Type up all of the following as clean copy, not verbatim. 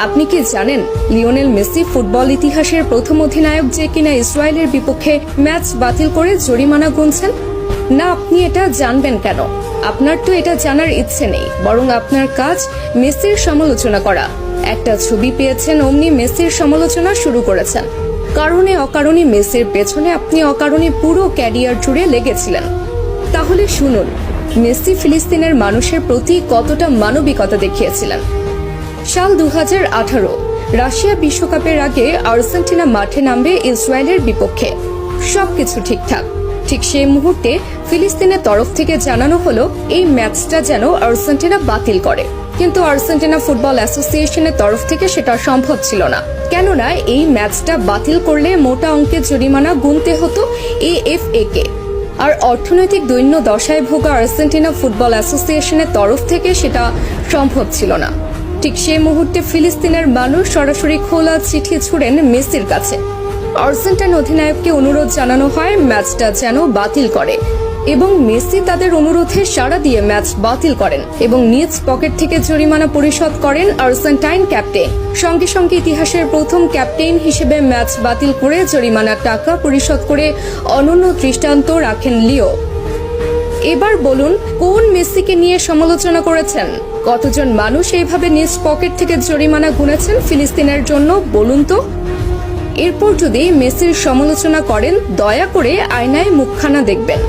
আপনি কি জানেন লিওনেল মেসি ফুটবল ইতিহাসের প্রথম অধিনায়ক যে কিনা ইসরায়েলের বিপক্ষে ম্যাচ বাতিল করে জরিমানা গুনছেন? না, আপনি এটা জানবেন কেন? আপনার তো এটা জানার ইচ্ছে নেই, বরং আপনার কাজ মেসির সমালোচনা করা। একটা ছবি পেয়েছেন, অমনি মেসির সমালোচনা শুরু করেছেন। কারণে অকারণে মেসির পেছনে আপনি অকারণে পুরো ক্যারিয়ার জুড়ে লেগেছিলেন। তাহলে শুনুন, মেসি ফিলিস্তিনের মানুষের প্রতি কতটা মানবিকতা দেখিয়েছিলেন। সাল 2018 রাশিয়া বিশ্বকাপের আগে আর্জেন্টিনা মাঠে নামবে ইসরায়েলের বিপক্ষে। সবকিছু ঠিকঠাক। ঠিক সেই মুহূর্তে ফিলিস্তিনের তরফ থেকে জানানো হলো এই ম্যাচটা যেন আর্জেন্টিনা বাতিল করে। কিন্তু আর্জেন্টিনা ফুটবল অ্যাসোসিয়েশনের তরফ থেকে সেটা সম্ভব ছিল না, কেননা এই ম্যাচটা বাতিল করলে মোটা অঙ্কের জরিমানা গুনতে হতো এএফএ কে। আর অর্থনৈতিক দৈন্য দশায় ভোগা আর্জেন্টিনা ফুটবল অ্যাসোসিয়েশনের তরফ থেকে সেটা সম্ভব ছিল না। ঠিক সেই মুহূর্তে ফিলিস্তিনের মানুষ সরাসরি খোলা চিঠি ছুড়েন মেসির কাছে। আর্জেন্টাইন অধিনায়ককে অনুরোধ জানানো হয় ম্যাচটা যেন বাতিল করে, এবং মেসি তাদের অনুরোধে সাড়া দিয়ে ম্যাচ বাতিল করেন এবং নিজ পকেট থেকে জরিমানা পরিশোধ করেন আর্জেন্টাইন ক্যাপ্টেন। সঙ্গে সঙ্গে ইতিহাসের প্রথম ক্যাপ্টেন হিসেবে ম্যাচ বাতিল করে জরিমানার টাকা পরিশোধ করে অনন্য দৃষ্টান্ত রাখেন লিও। এবার বলুন, কোন মেসিকে নিয়ে সমালোচনা করেছেন? কতজন মানুষ এইভাবে নিজ পকেট থেকে জরিমানা গুনেছেন ফিলিস্তিনের জন্য, বলুন তো? এরপর যদি মেসির সমালোচনা করেন, দয়া করে আয়নায় মুখখানা দেখবেন।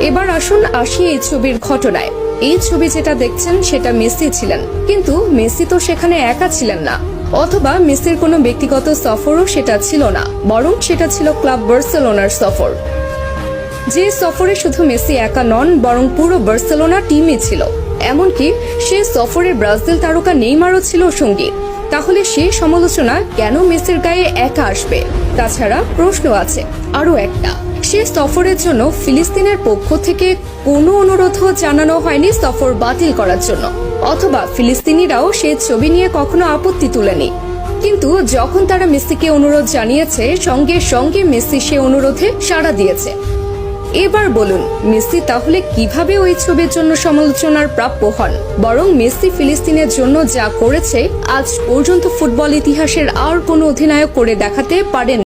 এবার আসি এই ছবির ঘটনায়। এই ছবি যেটা দেখছেন সেটা মেসি ছিলেন, কিন্তু মেসি তো সেখানে একা ছিলেন না, অথবা মেসির কোনো ব্যক্তিগত সফরও সেটা ছিল না, বরং সেটা ছিল ক্লাব বার্সেলোনার সফর। যে সফরে শুধু মেসি একা নন, বরং পুরো বার্সেলোনা টিমই ছিল। এমনকি সে সফরে ব্রাজিল তারকা নেইমারও ছিল সঙ্গী। তাহলে সেই সমালোচনা কেন মেসির গায়ে একা আসবে? তাছাড়া প্রশ্ন আছে আরো একটা, সে সফরের জন্য ফিলিস্তিনের পক্ষ থেকে কোনো অনুরোধও জানানো হয়নি সফর বাতিল করার জন্য, অথবা ফিলিস্তিনিরাও সে ছবি নিয়ে কখনো আপত্তি তুলেনি। কিন্তু যখন তারা মেসিকে অনুরোধ জানিয়েছে, সঙ্গে সঙ্গে মেসি সে অনুরোধে সাড়া দিয়েছে। এবার বলুন, মেসি তাহলে কিভাবে ওই ছবির জন্য সমালোচনার প্রাপ্য হন? বরং মেসি ফিলিস্তিনের জন্য যা করেছে আজ পর্যন্ত ফুটবল ইতিহাসের আর কোনো অধিনায়ক করে দেখাতে পারেন।